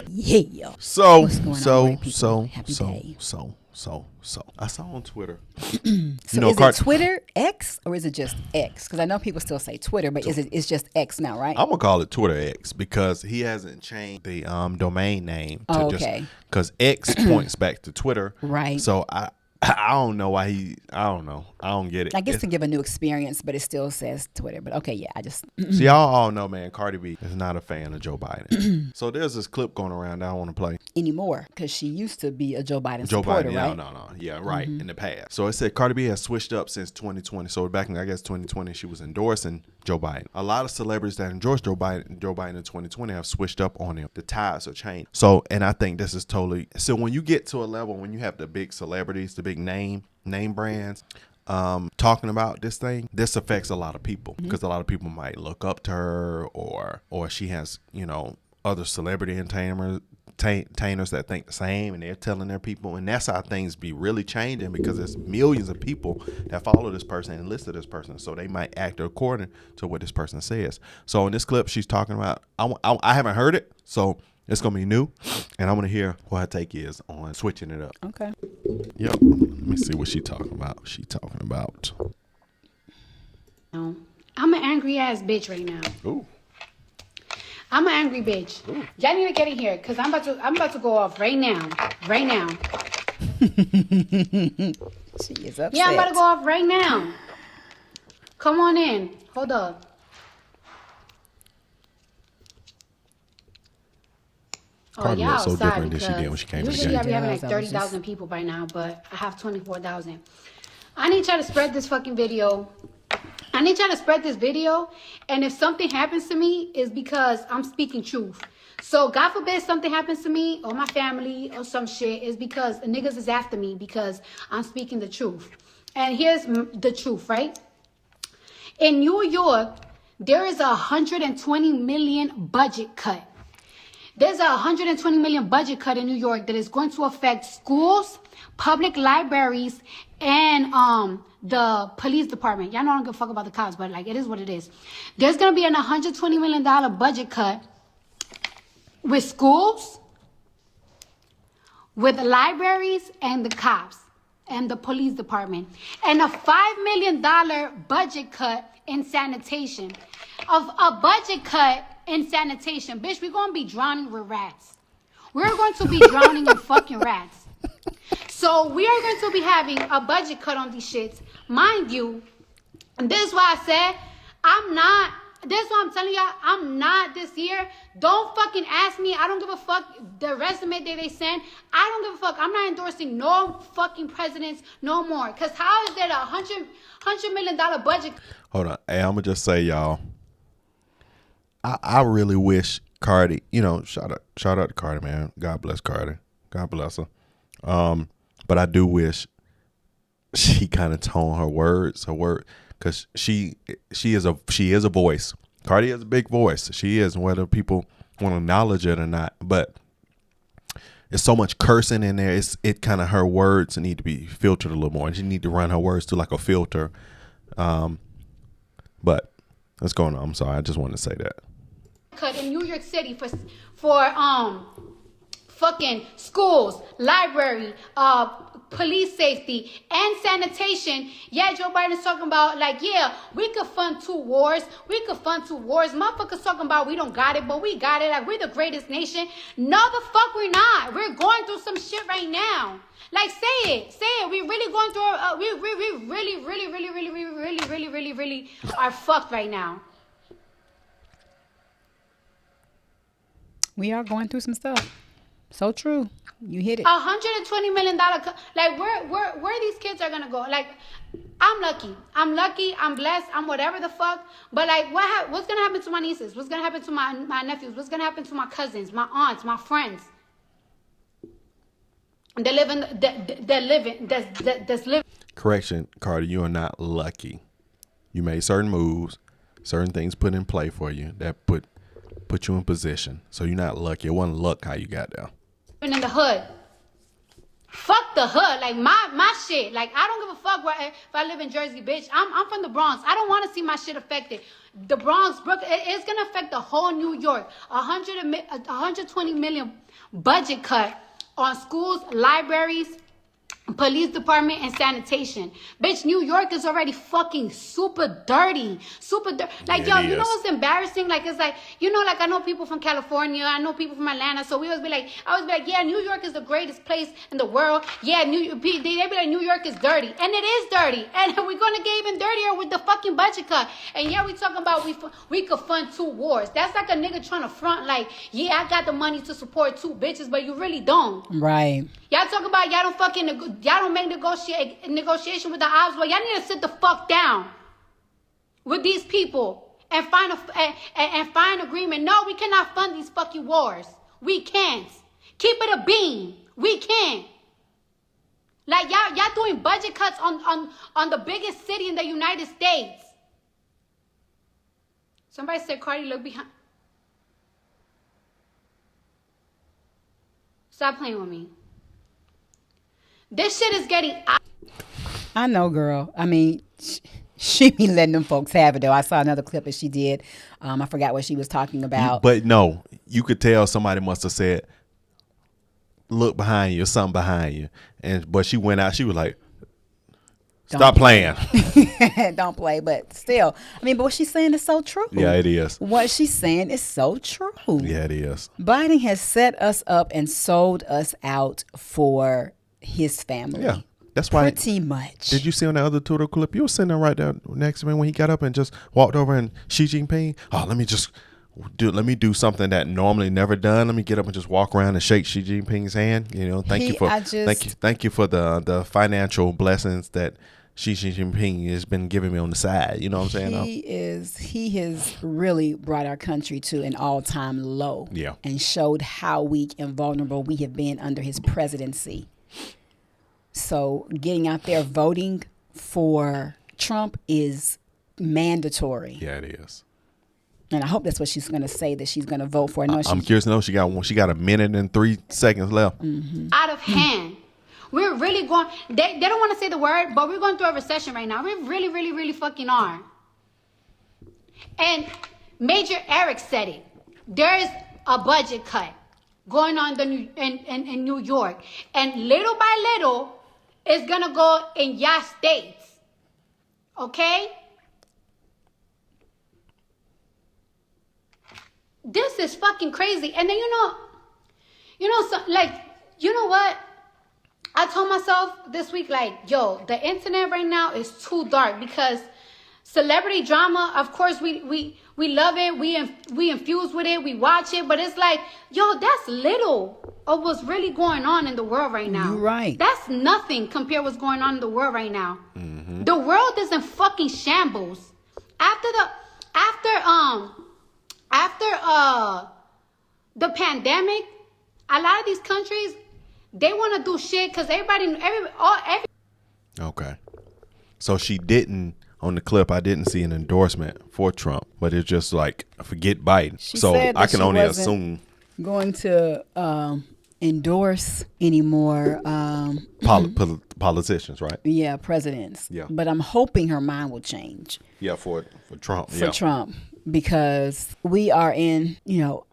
Yeah. So, What's going on, so, great people? so, Happy so, day. so. I saw on Twitter. So is it Twitter X or is it just X? Because I know people still say Twitter, but it's just X now, right? I'm gonna call it Twitter X because he hasn't changed the domain name to okay. because X points back to Twitter. Right. So I don't know why I don't know. I don't get it. I guess to give a new experience, but it still says Twitter. But okay, yeah, I just See, y'all all know, man, Cardi B is not a fan of Joe Biden. So there's this clip going around that I want to play. anymore because she used to be a Joe Biden supporter, right? No. Yeah, right, in the past. So it said Cardi B has switched up since 2020. So back in, I guess, 2020, she was endorsing Joe Biden. A lot of celebrities that endorsed Joe Biden in 2020 have switched up on him. The tides are changed. So, and I think this is totally, so when you get to a level, when you have the big celebrities, the big name brands, talking about this thing, this affects a lot of people because a lot of people might look up to her or she has, other celebrity entertainers that think the same and they're telling their people, and that's how things be really changing because there's millions of people that follow this person and listen to this person, so they might act according to what this person says. So in this clip she's talking about, I haven't heard it, so it's gonna be new and I want to hear what her take is on switching it up. Okay. Yep. Let me see what she talking about. I'm an angry ass bitch right now. Ooh. I'm an angry bitch. Ooh. Y'all need to get in here because I'm about to go off right now. Right now. She is upset. Yeah, I'm about to go off right now. Come on in. Hold up. Cardi y'all looks so outside different than she did when she came to the usually game. I be having like Yes, I was 30,000 people by now, but I have 24,000. I need y'all to spread this fucking video. I need y'all to spread this video, and if something happens to me, it's because I'm speaking truth. So God forbid something happens to me or my family or some shit, is because the niggas is after me because I'm speaking the truth. And here's the truth, right? In New York, there is a 120 million budget cut. There's a 120 million budget cut in New York that is going to affect schools, public libraries, and the police department. Y'all know I don't give a fuck about the cops, but like it is what it is. There's gonna be an $120 million budget cut with schools, with the libraries, and the cops and the police department, and a $5 million budget cut in sanitation. Of a budget cut in sanitation, bitch, we're gonna be drowning with rats. We're going to be drowning in fucking rats. So we are going to be having a budget cut on these shits. Mind you, and this is why I said this is why I'm telling y'all, I'm not this year. Don't fucking ask me. I don't give a fuck the resume that they send. I don't give a fuck. I'm not endorsing no fucking presidents no more. Because how is there a $100 million budget? Hold on. Hey, I'm going to just say, y'all, I really wish Cardi, shout out to Cardi, man. God bless Cardi. God bless her. But I do wish she kind of toned her words, because she is a voice. Cardi is a big voice. She is, whether people want to acknowledge it or not. But there's so much cursing in there. It kind of, her words need to be filtered a little more. And she need to run her words through like a filter. But what's going on? I'm sorry. I just wanted to say that. Cut in New York City for fucking schools, library, police safety, and sanitation. Yeah, Joe Biden's talking about like, yeah, we could fund two wars. Motherfuckers talking about we don't got it, but we got it. Like, we're the greatest nation. No, the fuck we're not. We're going through some shit right now. Like, say it. We really going through. We really are fucked right now. We are going through some stuff. So true. You hit it. $120 million. Like, where these kids are gonna go? Like, I'm lucky. I'm blessed. I'm whatever the fuck. But like, what's gonna happen to my nieces? What's gonna happen to my nephews? What's gonna happen to my cousins, my aunts, my friends? They're living. Correction, Cardi, you are not lucky. You made certain moves, certain things put in play for you that put you in position. So you're not lucky. It wasn't luck how you got there. In the hood. Fuck the hood, like my shit. Like I don't give a fuck if I live in Jersey, bitch. I'm from the Bronx. I don't want to see my shit affected. The Bronx, Brooklyn, it's gonna affect the whole New York. 120 million budget cut on schools, libraries, police department, and sanitation. Bitch, New York is already fucking super dirty. Like, yo, you know what's embarrassing? Like, it's like, you know, like I know people from California, I know people from Atlanta, so I always be like, yeah, New York is the greatest place in the world. Yeah, they be like, New York is dirty. And it is dirty. And we're gonna get even dirtier with the fucking budget cut. And yeah, we talking about we could fund 2 wars. That's like a nigga trying to front like, yeah, I got the money to support 2 bitches, but you really don't. Right. Y'all talk about y'all don't make negotiation with the ops, but y'all need to sit the fuck down with these people and find agreement. No, we cannot fund these fucking wars. We can't. Keep it a bean. We can't. Like y'all doing budget cuts on the biggest city in the United States. Somebody said, Cardi, look behind. Stop playing with me. This shit is getting out. I know, girl. I mean, she be letting them folks have it, though. I saw another clip that she did. I forgot what she was talking about. But no, you could tell somebody must have said, look behind you or something behind you. But she went out. She was like, stop playing. Don't play. But still, I mean, but what she's saying is so true. Yeah, it is. What she's saying is so true. Yeah, it is. Biden has set us up and sold us out for his family. Yeah, that's why. Pretty much. Did you see on the other Twitter clip? You were sitting there right there next to me when he got up and just walked over and Xi Jinping. Oh, let me do something that normally never done. Let me get up and just walk around and shake Xi Jinping's hand. You know, thank you for the financial blessings that Xi Jinping has been giving me on the side. You know what I'm saying? He has really brought our country to an all-time low. Yeah. And showed how weak and vulnerable we have been under his presidency. So getting out there voting for Trump is mandatory. Yeah, it is. And I hope that's what she's going to say, that she's going to vote for. I'm curious to know. She got 1 minute and 3 seconds left. Mm-hmm. Out of hand. We're really going. They don't want to say the word, but we're going through a recession right now. We really, really, really fucking are. And Major Eric said it. There is a budget cut going on in New York, and little by little, it's gonna go in your states. Okay. This is fucking crazy. And then you know what? I told myself this week, like, yo, the internet right now is too dark because celebrity drama, of course, we love it. We infuse with it. We watch it. But it's like, yo, that's little of what's really going on in the world right now. You're right. That's nothing compared to what's going on in the world right now. Mm-hmm. The world is in fucking shambles. After the pandemic, a lot of these countries, they want to do shit because everybody. Okay. So she didn't, on the clip, I didn't see an endorsement for Trump, but it's just like, forget Biden. So I can only assume. Going to endorse anymore. Politicians, right? Yeah, presidents. Yeah. But I'm hoping her mind will change. Yeah, for Trump. For Trump. Because we are in,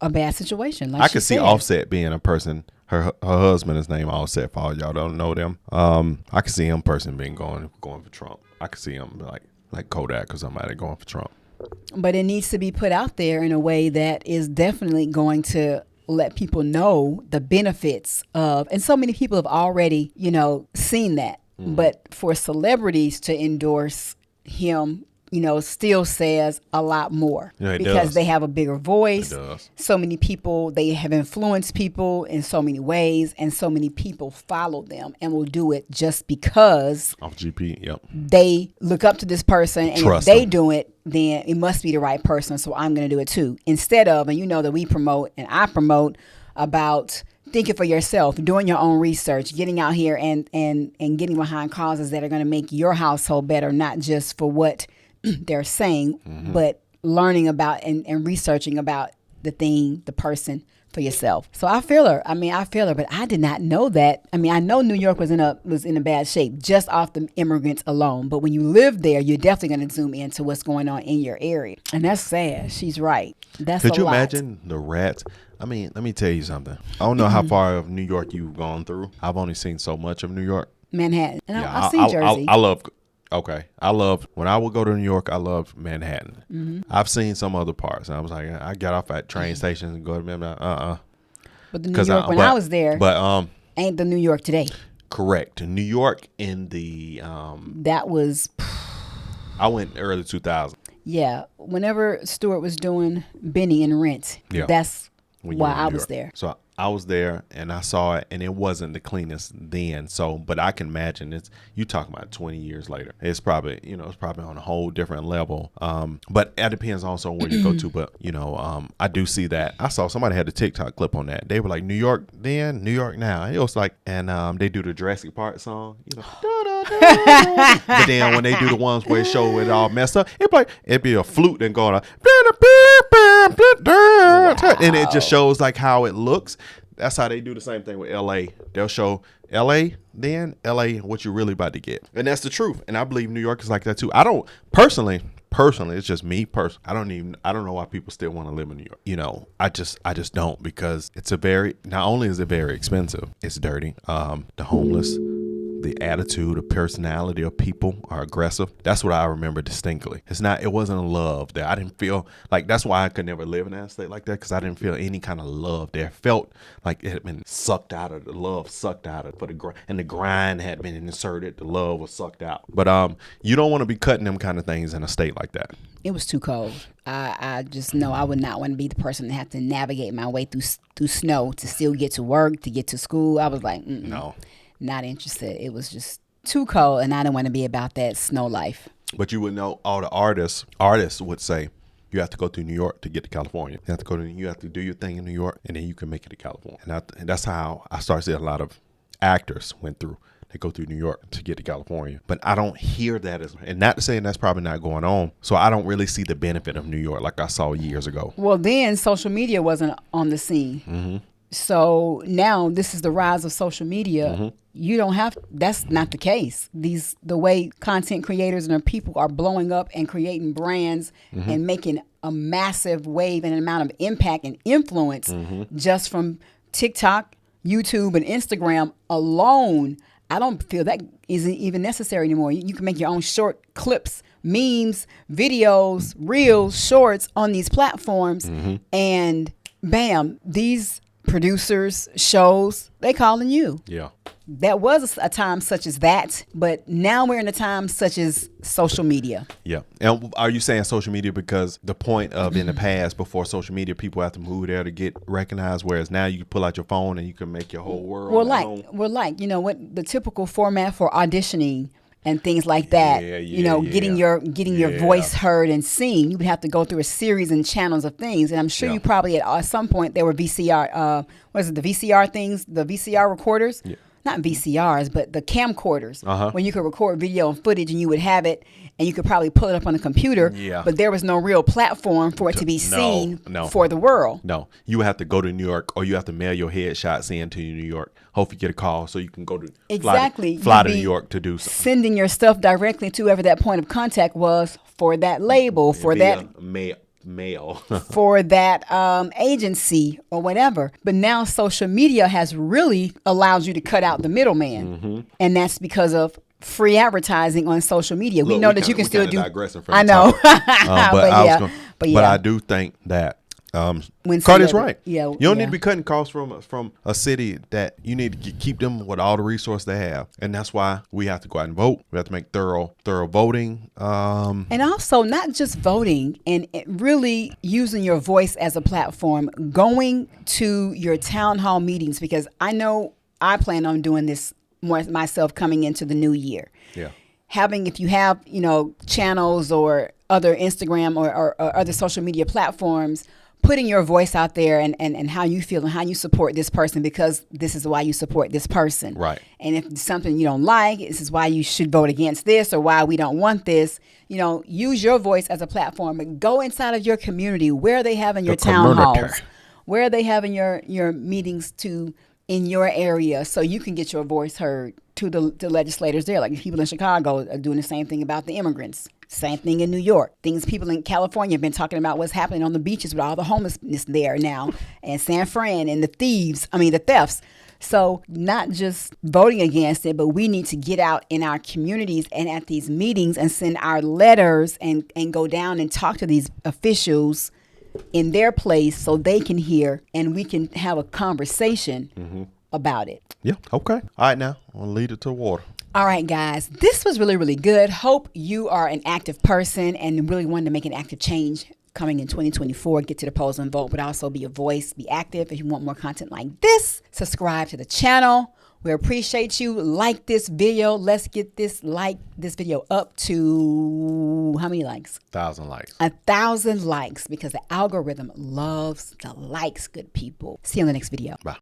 a bad situation. Like I could see Offset being a person. Her husband is named Offset. For all y'all don't know them, I could see him being going for Trump. I could see him like Kodak or somebody going for Trump. But it needs to be put out there in a way that is definitely going to let people know the benefits of, and so many people have already, seen that. Mm-hmm. But for celebrities to endorse him, still says a lot more because they have a bigger voice. It does. So many people, they have influenced people in so many ways, and so many people follow them and will do it just because off GP. Yep. They look up to this person, and trust if they them. do it, then it must be the right person. So I'm going to do it too. Instead of, and that we promote and I promote about thinking for yourself, doing your own research, getting out here and getting behind causes that are going to make your household better, not just for what they're saying, mm-hmm. but learning about and researching about the thing, the person for yourself. So I feel her. But I did not know that. I mean, I know New York was in a bad shape just off the immigrants alone. But when you live there, you're definitely going to zoom into what's going on in your area. And that's sad. She's right. That's a lot. Could you imagine the rats? I mean, let me tell you something. I don't know how far of New York you've gone through. I've only seen so much of New York. Manhattan. And I've seen Jersey. I love, when I would go to New York, I loved Manhattan. I've seen some other parts. And I was like, I got off at train stations and go to Manhattan. But the New York, when I was there, ain't the New York today. Correct. New York in the... that was... I went early 2000. Yeah. Whenever Stewart was doing Benny and Rent, that's why I was there. So I was there and I saw it, and it wasn't the cleanest then. So, but I can imagine you talking about 20 years later. It's probably, it's probably on a whole different level. But it depends also where you go to. But, I do see that. I saw somebody had a TikTok clip on that. They were like, New York then, New York now. And it was like, and they do the Jurassic Park song, But then when they do the ones where it show it all messed up, it'd be a flute and going, and it just shows like how it looks. That's how they do the same thing with LA. They'll show LA, then LA what you're really about to get. And that's the truth. And I believe New York is like that too. I don't personally, it's just me personally. I don't know why people still want to live in New York. I just don't, because not only is it very expensive, it's dirty. The homeless, the attitude, the personality of people are aggressive. That's what I remember distinctly. It wasn't a love there. I didn't feel like, that's why I could never live in that state like that, because I didn't feel any kind of love there. Felt like it had been sucked out of, the love sucked out of, and the grind had been inserted. The love was sucked out. But you don't want to be cutting them kind of things in a state like that. It was too cold. I just know I would not want to be the person that have to navigate my way through snow to still get to work, to get to school. I was like, no. Not interested. It was just too cold, and I didn't want to be about that snow life. But you would know, all the artists would say, you have to go through New York to get to California. You have to do your thing in New York, and then you can make it to California. And that's how I started seeing a lot of actors went through. They go through New York to get to California. But I don't hear that and not to say that's probably not going on. So I don't really see the benefit of New York like I saw years ago. Well, then social media wasn't on the scene. Mm-hmm. So now this is the rise of social media. Mm-hmm. That's not the case. The way content creators and people are blowing up and creating brands and making a massive wave and an amount of impact and influence just from TikTok, YouTube, and Instagram alone. I don't feel that isn't even necessary anymore. You can make your own short clips, memes, videos, reels, shorts on these platforms, and bam, these producers, shows, they calling you. Yeah. That was a time such as that, but now we're in a time such as social media. Yeah. And are you saying social media because the point of in the past, before social media, people have to move there to get recognized, whereas now you can pull out your phone and you can make your whole world. What the typical format for auditioning and things like that, getting your voice heard and seen, you would have to go through a series and channels of things. And I'm sure you probably at some point there were VCR, the VCR things, the VCR recorders? Yeah. Not VCRs, but the camcorders, when you could record video and footage and you would have it and you could probably pull it up on a computer, but there was no real platform for it to be seen for the world. No, you have to go to New York, or you have to mail your headshots in to New York. Hopefully get a call so you can go to fly to New York to do something. Sending your stuff directly to whoever that point of contact was for that label, for that mail for that agency or whatever. But now social media has really allowed you to cut out the middleman, and that's because of free advertising on social media. We know that you can still do. I know, but I do think that Cardi's right. Yeah, you don't need to be cutting costs from a city that you need to keep them with all the resources they have, and that's why we have to go out and vote. We have to make thorough voting, and also not just voting and really using your voice as a platform. Going to your town hall meetings, because I know I plan on doing this more myself coming into the new year. Yeah, if you have channels or other Instagram or other social media platforms, putting your voice out there and how you feel and how you support this person, because this is why you support this person. Right. And if it's something you don't like, this is why you should vote against this or why we don't want this. Use your voice as a platform and go inside of your community. Where are they having your town halls? Where are they having your meetings to in your area so you can get your voice heard to the legislators there? Like people in Chicago are doing the same thing about the immigrants. Same thing in New York. Things people in California have been talking about what's happening on the beaches with all the homelessness there now, and San Fran and the thefts. So not just voting against it, but we need to get out in our communities and at these meetings and send our letters and go down and talk to these officials in their place so they can hear and we can have a conversation about it. Yeah. Okay. All right. Now I'll lead it to water. All right, guys, this was really, really good. Hope you are an active person and really wanted to make an active change coming in 2024. Get to the polls and vote, but also be a voice, be active. If you want more content like this, subscribe to the channel. We appreciate you. Like this video. Let's get this video up to how many likes? 1,000 likes. 1,000 likes, because the algorithm loves the likes, good people. See you in the next video. Bye.